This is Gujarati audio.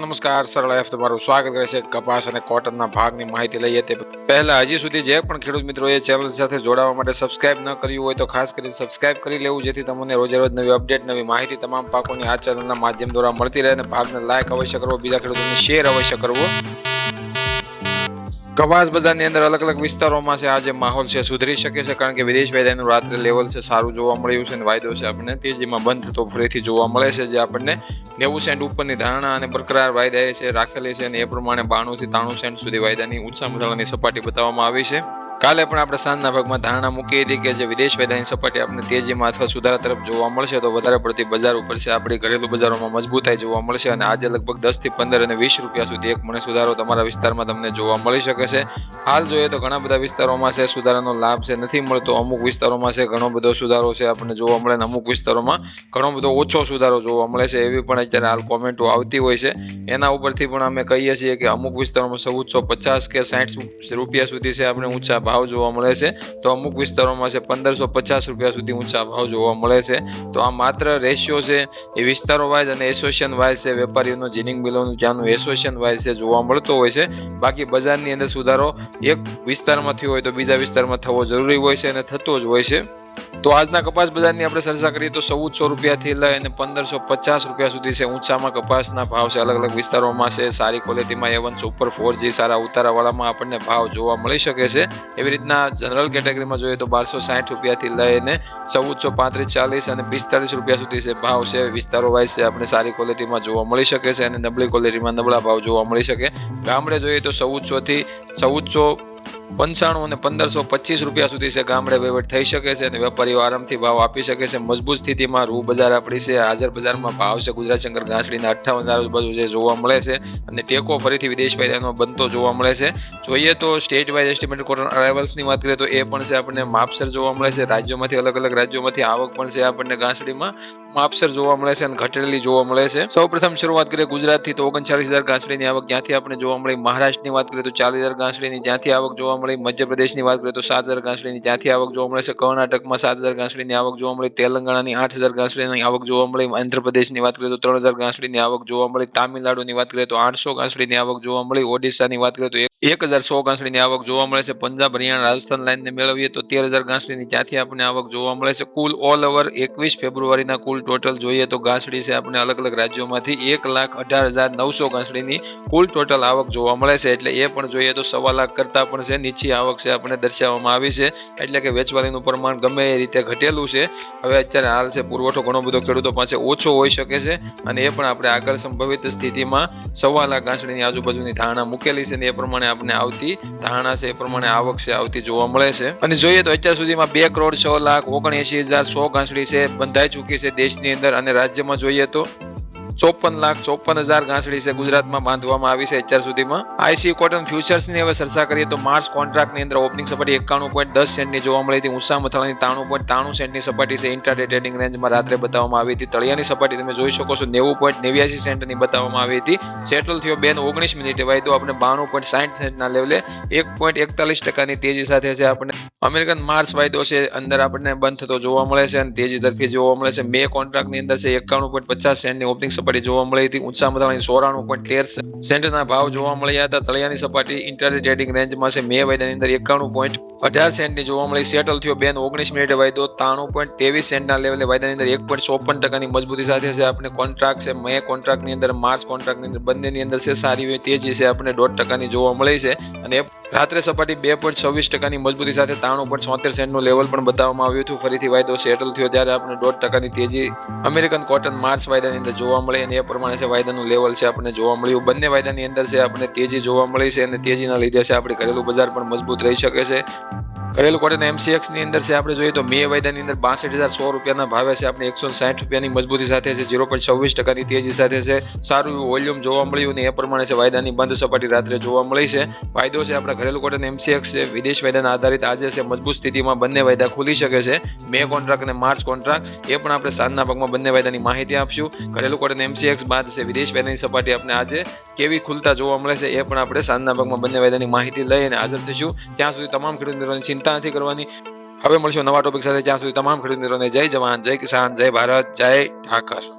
નમસ્કાર, સરળ એફ તમારું સ્વાગત કરે છે. કપાસ અને કોટનના ભાગની માહિતી લઈએ તે પહેલા હજી સુધી જે પણ ખેડૂત મિત્રોએ ચેનલ સાથે જોડાવા માટે સબસ્ક્રાઇબ ન કર્યું હોય તો ખાસ કરીને સબસ્ક્રાઇબ કરી લેવું, જેથી તમને રોજે રોજ નવી અપડેટ, નવી માહિતી તમામ પાકોની આ ચેનલના માધ્યમ દ્વારા મળતી રહે. અને ભાગને લાઈક અવશ્ય કરવો, બીજા ખેડૂતોને શેર અવશ્ય કરવો. કપાસ બજારની અંદર અલગ અલગ વિસ્તારોમાં છે આજે માહોલ છે સુધરી શકે છે, કારણ કે વિદેશ વાયદાનું રાત્રે લેવલ છે સારું જોવા મળ્યું છે અને વાયદો છે આપણને તેજીમાં બંધ થતો ફરીથી જોવા મળે છે, જે આપણને 90 સેન્ટ ઉપરની ધારણા અને બરકરાર વાયદા છે રાખેલી છે અને એ પ્રમાણે 92 થી 93 સેન્ટ સુધી વાયદાની ઊંચા મથાળાની સપાટી બતાવવામાં આવી છે. કાલે પણ આપણે સાંજના ભાગમાં ધારણા મૂકી હતી કે જે વિદેશ વાયદાની સપાટી આપણે તેજીમાં અથવા સુધારા તરફ જોવા મળશે તો વધારે પડતી બજાર ઉપર છે આપણી ઘરેલું બજારોમાં મજબૂતાઈ જોવા મળશે અને આજે લગભગ 10 થી 15 અને 20 રૂપિયા સુધી એક મણે સુધારો તમારા વિસ્તારમાં તમને જોવા મળી શકે છે. હાલ જોઈએ તો ઘણા બધા વિસ્તારોમાં છે સુધારાનો લાભ છે નથી મળતો, અમુક વિસ્તારોમાં છે ઘણો બધો સુધારો છે આપણને જોવા મળે અને અમુક વિસ્તારોમાં ઘણો બધો ઓછો સુધારો જોવા મળે છે, એવી પણ અત્યારે હાલ કોમેન્ટો આવતી હોય છે. એના ઉપરથી પણ અમે કહીએ છીએ કે અમુક વિસ્તારોમાં 1450 કે 60 રૂપિયા સુધી છે આપણે ઊંચા ભાવ જોવા મળે છે, તો અમુક વિસ્તારોમાં છે 1550 રૂપિયા સુધી ઊંચા ભાવ જોવા મળે છે. તો આ માત્ર રેશિયો છે એ વિસ્તારો વાઇઝ અને એસોસિએશન વાઇઝ છે, વેપારીઓનો જીનિંગ મિલોનું જ્યાંનું એસોસિએશન વાઇઝ છે જોવા મળતો હોય છે. બાકી બજારની અંદર સુધારો એક વિસ્તારમાં થયો હોય તો બીજા વિસ્તારમાં થવો જરૂરી હોય છે અને થતો જ હોય છે. તો આજના કપાસ બજારની આપણે ચર્ચા કરીએ તો 1400 રૂપિયાથી લઈ અને 1550 રૂપિયા સુધી છે ઊંચામાં કપાસના ભાવ છે. અલગ અલગ વિસ્તારોમાં છે સારી ક્વોલિટીમાં A1 સુપર 4G સારા ઉતારાવાળામાં આપણને ભાવ જોવા મળી શકે છે. એવી રીતના જનરલ કેટેગરીમાં જોઈએ તો 1260 રૂપિયાથી લઈને 1435, 40 અને 45 રૂપિયા સુધી છે ભાવ છે વિસ્તારો વાઇઝ છે આપણે સારી ક્વોલિટીમાં જોવા મળી શકે છે અને નબળી ક્વોલિટીમાં નબળા ભાવ જોવા મળી શકે. ગામડે જોઈએ તો 1400 થી 1495 અને 1525 રૂપિયા સુધી છે ગામડે વહીવટ થઈ શકે છે અને વેપારીઓ આરામથી ભાવ આપી શકે છે. મજબૂત સ્થિતિમાં રૂ બજાર આપણી છે, હાજર બજારમાં ભાવ છે ગુજરાત શંકર ઘાસડીના 58 આજુબાજુ જે જોવા મળે છે અને ટેકો ફરીથી વિદેશ વાયદાનો બનતો જોવા મળે છે. જોઈએ તો સ્ટેટ વાઇઝ એસ્ટિમેટેડ કોટન અરાઇવલ્સની વાત કરીએ તો એ પણ છે આપણને માપસર જોવા મળે છે. રાજ્યોમાંથી અલગ અલગ રાજ્યોમાંથી આવક પણ છે આપણને ઘાસડીમાં માપસર જોવા મળે છે અને ઘટેલી જોવા મળે છે. સૌપ્રથમ શરૂઆત કરીએ ગુજરાતથી તો 39,000 ઘાસડીની આવક ત્યાંથી આપણે જોવા મળી. મહારાષ્ટ્રની વાત કરીએ તો 40,000 ઘાસડીની ત્યાંથી આવક જોવા મળી. મધ્યપ્રદેશની વાત કરીએ તો 7,000 ઘાસડીની ત્યાંથી આવક જોવા મળે છે. કર્ણાટકમાં 7,000 ઘાસડીની આવક જોવા મળી. તેલંગાણાની 8,000 ઘાસડીની આવક જોવા મળી. આંધ્રપ્રદેશની વાત કરીએ તો 3,000 ઘાસડીની આવક જોવા મળી. તામિલનાડુની વાત કરીએ તો 800 ઘાસડીની આવક જોવા મળી. ઓડિશાની વાત કરીએ તો 1,100 ઘાસડીની આવક જોવા મળે છે. પંજાબ, હરિયાણા, રાજસ્થાન લાઇનને મેળવીએ તો 13,000 ઘાસડીની ત્યાંથી આપણને આવક જોવા મળે છે. કુલ ઓલ ઓવર 21 ફેબ્રુઆરીના કુલ ટોટલ જોઈએ તો ઘાસડી છે આપણે અલગ અલગ રાજ્યોમાંથી 1,18,900 ઘાસડીની કુલ ટોટલ આવક જોવા મળે છે. એટલે એ પણ જોઈએ તો 1.25 લાખ કરતા પણ છે નીચી આવક છે આપણે દર્શાવવામાં આવી છે, એટલે કે વેચવાલીનું પ્રમાણ ગમે એ રીતે ઘટેલું છે. હવે અત્યારે હાલ છે પુરવઠો ઘણો બધો ખેડૂતો પાસે ઓછો હોઈ શકે છે અને એ પણ આપણે આગળ સંભવિત સ્થિતિમાં 1.25 લાખ ઘાસડીની આજુબાજુની ધારણા મૂકેલી છે અને એ પ્રમાણે આપણે આવતી ધારણા છે એ પ્રમાણે આવક છે આવતી જોવા મળે છે. અને જોઈએ તો અત્યાર સુધીમાં 2,06,79,100 ઘાસડી છે બંધાઈ ચૂકી છે દેશની અંદર અને રાજ્યમાં જોઈએ તો 54,54,000 ઘાસડી છે ગુજરાતમાં બાંધવામાં આવી છે અત્યાર સુધીમાં. આઈસી કોટન ફ્યુચર્સની હવે ચર્ચા કરીએ તો માર્ચ કોન્ટ્રાક્ટની અંદર ઓપનિંગ સપાટી 91.10 સેન્ટની જોવા મળી હતી. ઊંચા મથાળાની 93.93 સેન્ટની સપાટી છે ઇન્ટ્રાડે ટ્રેડિંગ રેન્જમાં રાત્રે બતાવવામાં આવી હતી. તળિયાની સપાટી તમે જોઈ શકો છો 90.89 સેન્ટની બતાવવામાં આવી હતી. સેટલ થયો 2:19 મિનિટે વાયદો આપણે 92.60 સેન્ટના લેવલે 1.41% તેજી સાથે છે આપણે અમેરિકન માર્ચ વાયદો છે અંદર આપણને બંધ થતો જોવા મળે છે અને તેજી તરફી જોવા મળે છે. મે કોન્ટ્રાક્ટની અંદર છે 51.50 સેન્ટની ઓપનિંગ સપાટી જોવા મળી હતી. ઊંચા મથાળાની 94.13 સેન્ટના ભાવ જોવા મળ્યા હતા. તળિયાની સપાટી ઇન્ટ્રાડે ટ્રેડિંગ રેન્જમાં છે મે વાયદાની અંદર 91.18 સેન્ટની જોવા મળી. સેટલ થયો 2:19 મિનિટે વાયદો 93.23 સેન્ટના લેવલે વાયદાની અંદર 1.54%ની મજબૂતી સાથે છે આપણે કોન્ટ્રાક્ટ છે મે કોન્ટ્રાક્ટની અંદર માર્ચ કોન્ટ્રાક્ટની અંદર બંનેની અંદર છે સારી તેજી છે આપણે 0.5%ની જોવા મળી છે અને રાત્રે સપાટી 2.26%ની મજબૂતી સાથે 93.76 સેન્ટનું લેવલ પણ બતાવવામાં આવ્યું હતું. ફરીથી વાયદો સેટલ થયો ત્યારે આપણે 0.5%ની તેજી અમેરિકન કોટન માર્ચ વાયદાની અંદર જોવા મળી અને એ પ્રમાણે છે વાયદાનું લેવલ છે આપણે જોવા મળ્યું. બંને વાયદાની અંદર છે આપણે તેજી જોવા મળી છે અને તેજીના લીધે છે આપણે ઘરેલું બજાર પણ મજબૂત રહી શકે છે. ઘરેલું કોટન MCX ની અંદર છે આપણે જોઈએ તો મે વાયદાની અંદર 62,100 રૂપિયાના ભાવે છે આપણે 160 રૂપિયાની મજબૂતી સાથે છે 0.26%ની તેજી સાથે છે સારું એવું વોલ્યુમ જોવા મળ્યું અને એ પ્રમાણે છે વાયદાની બંધ સપાટી રાત્રે જોવા મળી છે. વાયદો છે આપણા ઘરેલું કોટન MCX છે વિદેશ વાયદાના આધારિત આજે છે મજબૂત સ્થિતિમાં બંને વાયદા ખુલી શકે છે. મે કોન્ટ્રાક્ટ અને માર્ચ કોન્ટ્રાક્ટ એ પણ આપણે સાંજના ભાગમાં બંને વાયદાની માહિતી આપશું. ઘરેલું કોટન MCX બાદ છે વિદેશ વાયદાની સપાટી આપણે આજે કેવી ખુલતા જોવા મળે છે એ પણ આપણે સાંજના ભાગમાં બંને વાયદાની માહિતી લઈને હાજર થઈશું. ત્યાં સુધી તમામ ખેડૂત મિત્રોની ચિંતા નથી કરવાની. હવે મળશું નવા ટોપિક સાથે. ત્યાં સુધી તમામ ખેડૂત મિત્રોને જય જવાન, જય કિસાન, જય ભારત, જય ઠાકર.